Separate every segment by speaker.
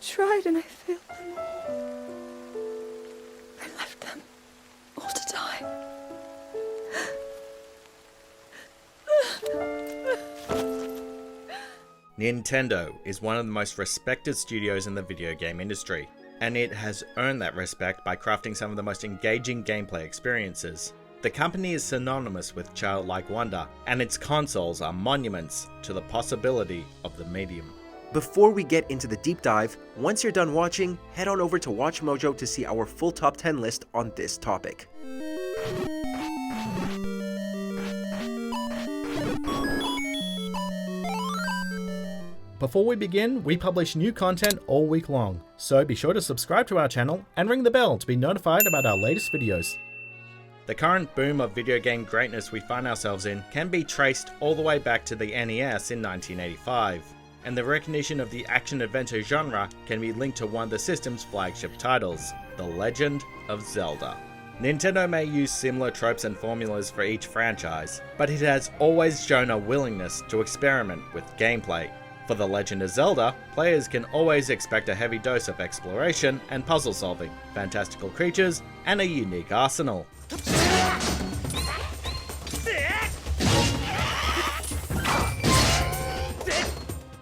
Speaker 1: tried and I failed them all. I left them all to die.
Speaker 2: Nintendo is one of the most respected studios in the video game industry, and it has earned that respect by crafting some of the most engaging gameplay experiences. The company is synonymous with childlike wonder, and its consoles are monuments to the possibility of the medium.
Speaker 3: Before we get into the deep dive, once you're done watching, head on over to Watch Mojo to see our full top 10 list on this topic.
Speaker 4: Before we begin, we publish new content all week long, so be sure to subscribe to our channel and ring the bell to be notified about our latest videos.
Speaker 2: The current boom of video game greatness we find ourselves in can be traced all the way back to the NES in 1985, and the recognition of the action-adventure genre can be linked to one of the system's flagship titles, The Legend of Zelda. Nintendo may use similar tropes and formulas for each franchise, but it has always shown a willingness to experiment with gameplay. For The Legend of Zelda, players can always expect a heavy dose of exploration and puzzle solving, fantastical creatures, and a unique arsenal.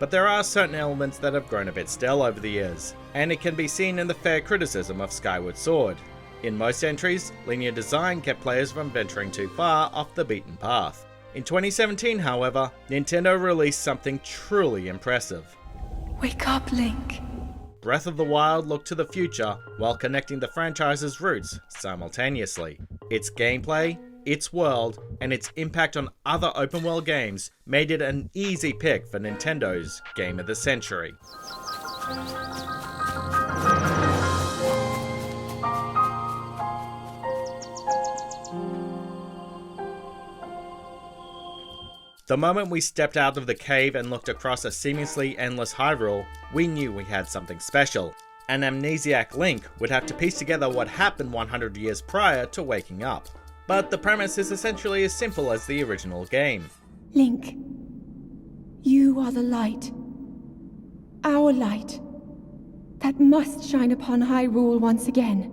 Speaker 2: But there are certain elements that have grown a bit stale over the years, and it can be seen in the fair criticism of Skyward Sword. In most entries, linear design kept players from venturing too far off the beaten path. In 2017, however, Nintendo released something truly impressive.
Speaker 1: Wake up, Link.
Speaker 2: Breath of the Wild looked to the future while connecting the franchise's roots simultaneously. Its gameplay, its world, and its impact on other open world games made it an easy pick for Nintendo's Game of the Century. The moment we stepped out of the cave and looked across a seamlessly endless Hyrule, we knew we had something special. An amnesiac Link would have to piece together what happened 100 years prior to waking up. But the premise is essentially as simple as the original game.
Speaker 1: Link, you are the light. Our light. That must shine upon Hyrule once again.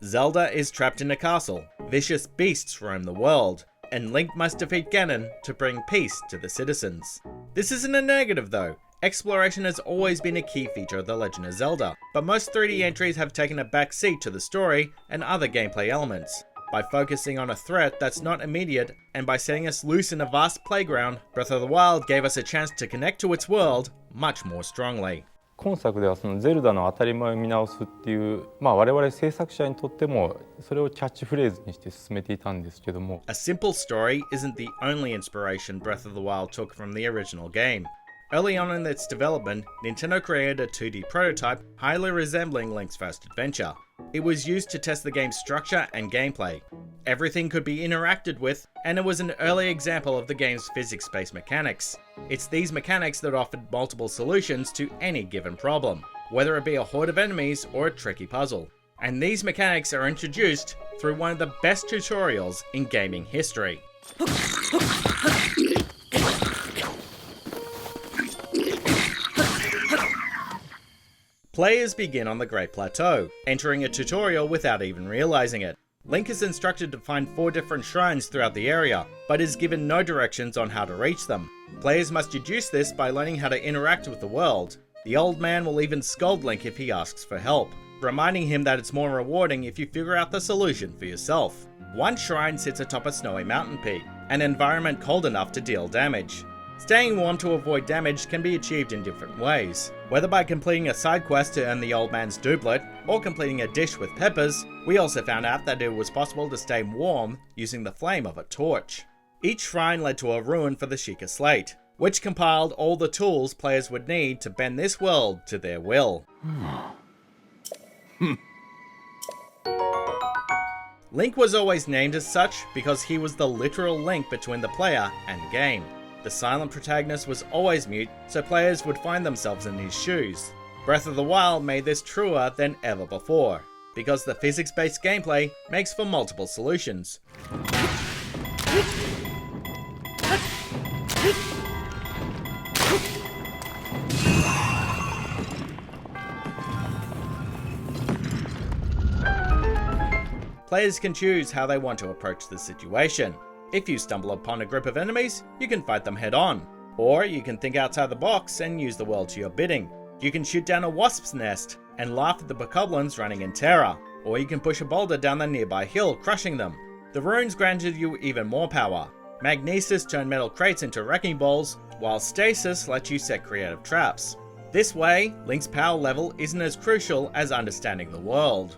Speaker 2: Zelda is trapped in a castle, vicious beasts roam the world, and Link must defeat Ganon to bring peace to the citizens. This isn't a negative though. Exploration has always been a key feature of The Legend of Zelda, but most 3D entries have taken a back seat to the story and other gameplay elements. By focusing on a threat that's not immediate, and by setting us loose in a vast playground, Breath of the Wild gave us a chance to connect to its world much more strongly.
Speaker 5: 今作ではそのゼルダの当たり前を見直すっていう、我々制作者にとってもそれをキャッチフレーズにして進めていたんですけども。
Speaker 2: A simple story isn't the only inspiration Breath of the Wild took from the original game. Early on in its development, Nintendo created a 2D prototype highly resembling Link's first adventure. It was used to test the game's structure and gameplay. Everything could be interacted with, and it was an early example of the game's physics-based mechanics. It's these mechanics that offered multiple solutions to any given problem, whether it be a horde of enemies or a tricky puzzle. And these mechanics are introduced through one of the best tutorials in gaming history. Players begin on the Great Plateau, entering a tutorial without even realizing it. Link is instructed to find 4 different shrines throughout the area, but is given no directions on how to reach them. Players must deduce this by learning how to interact with the world. The old man will even scold Link if he asks for help, reminding him that it's more rewarding if you figure out the solution for yourself. One shrine sits atop a snowy mountain peak, an environment cold enough to deal damage. Staying warm to avoid damage can be achieved in different ways. Whether by completing a side quest to earn the old man's doublet, or completing a dish with peppers, we also found out that it was possible to stay warm using the flame of a torch. Each shrine led to a ruin for the Sheikah Slate, which compiled all the tools players would need to bend this world to their will. Link was always named as such because he was the literal link between the player and game. The silent protagonist was always mute, so players would find themselves in his shoes. Breath of the Wild made this truer than ever before, because the physics-based gameplay makes for multiple solutions. Players can choose how they want to approach the situation. If you stumble upon a group of enemies, you can fight them head on. Or you can think outside the box and use the world to your bidding. You can shoot down a wasp's nest and laugh at the bokoblins running in terror. Or you can push a boulder down the nearby hill, crushing them. The runes granted you even more power. Magnesis turned metal crates into wrecking balls, while Stasis lets you set creative traps. This way, Link's power level isn't as crucial as understanding the world.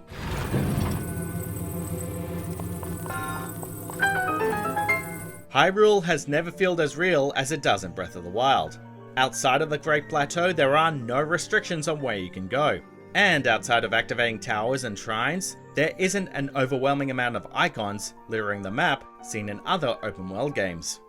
Speaker 2: Hyrule has never felt as real as it does in Breath of the Wild. Outside of the Great Plateau, there are no restrictions on where you can go. And outside of activating towers and shrines, there isn't an overwhelming amount of icons littering the map seen in other open world games.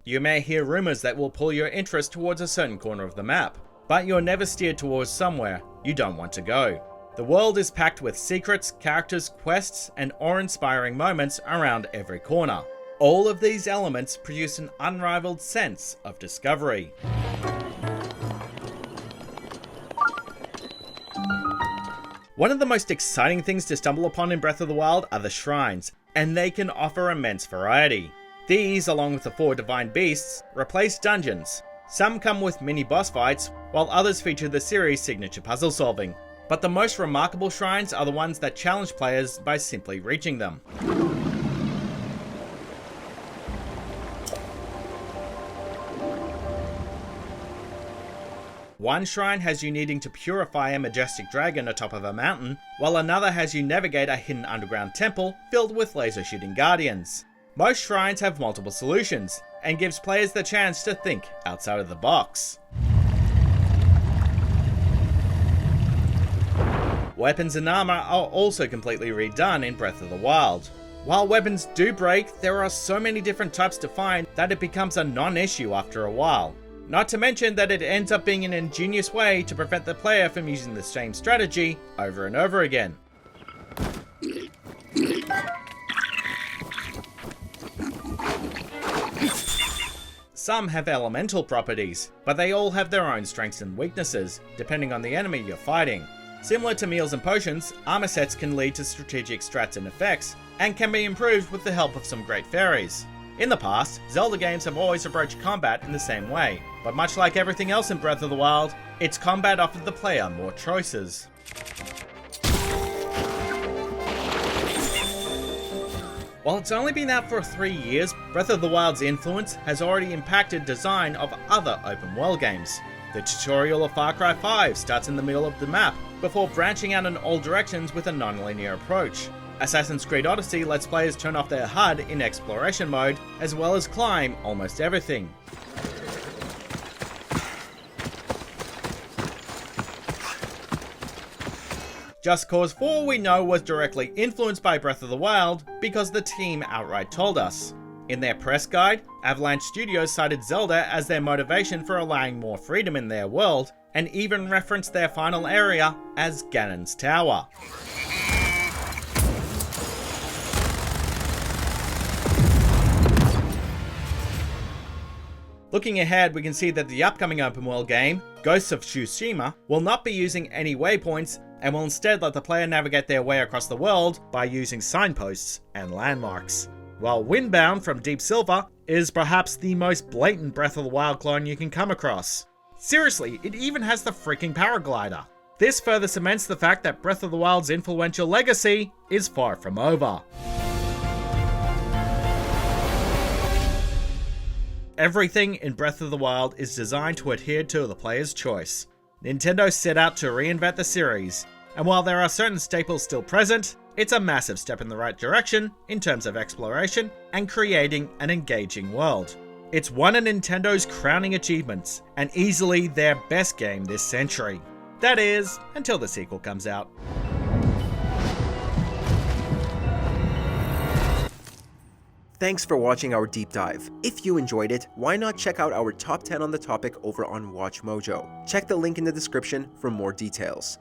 Speaker 2: You may hear rumours that will pull your interest towards a certain corner of the map, but you're never steered towards somewhere you don't want to go. The world is packed with secrets, characters, quests, and awe-inspiring moments around every corner. All of these elements produce an unrivaled sense of discovery. One of the most exciting things to stumble upon in Breath of the Wild are the shrines, and they can offer immense variety. These, along with the 4 divine beasts, replace dungeons. Some come with mini boss fights, while others feature the series' signature puzzle solving. But the most remarkable shrines are the ones that challenge players by simply reaching them. One shrine has you needing to purify a majestic dragon atop of a mountain, while another has you navigate a hidden underground temple filled with laser shooting guardians. Most shrines have multiple solutions, and gives players the chance to think outside of the box. Weapons and armor are also completely redone in Breath of the Wild. While weapons do break, there are so many different types to find that it becomes a non-issue after a while. Not to mention that it ends up being an ingenious way to prevent the player from using the same strategy over and over again. Some have elemental properties, but they all have their own strengths and weaknesses, depending on the enemy you're fighting. Similar to meals and potions, armor sets can lead to strategic strats and effects, and can be improved with the help of some great fairies. In the past, Zelda games have always approached combat in the same way, but much like everything else in Breath of the Wild, its combat offered the player more choices. While it's only been out for 3 years, Breath of the Wild's influence has already impacted design of other open world games. The tutorial of Far Cry 5 starts in the middle of the map, before branching out in all directions with a non-linear approach. Assassin's Creed Odyssey lets players turn off their HUD in exploration mode, as well as climb almost everything. Just Cause 4 we know was directly influenced by Breath of the Wild because the team outright told us. In their press guide, Avalanche Studios cited Zelda as their motivation for allowing more freedom in their world, and even referenced their final area as Ganon's Tower. Looking ahead, we can see that the upcoming open world game, Ghosts of Tsushima, will not be using any waypoints and will instead let the player navigate their way across the world by using signposts and landmarks. While Windbound from Deep Silver is perhaps the most blatant Breath of the Wild clone you can come across. Seriously, it even has the freaking paraglider. This further cements the fact that Breath of the Wild's influential legacy is far from over. Everything in Breath of the Wild is designed to adhere to the player's choice. Nintendo set out to reinvent the series, and while there are certain staples still present, it's a massive step in the right direction in terms of exploration and creating an engaging world. It's one of Nintendo's crowning achievements, and easily their best game this century. That is, until the sequel comes out.
Speaker 3: Thanks for watching our deep dive. If you enjoyed it, why not check out our top 10 on the topic over on Watch Mojo? Check the link in the description for more details.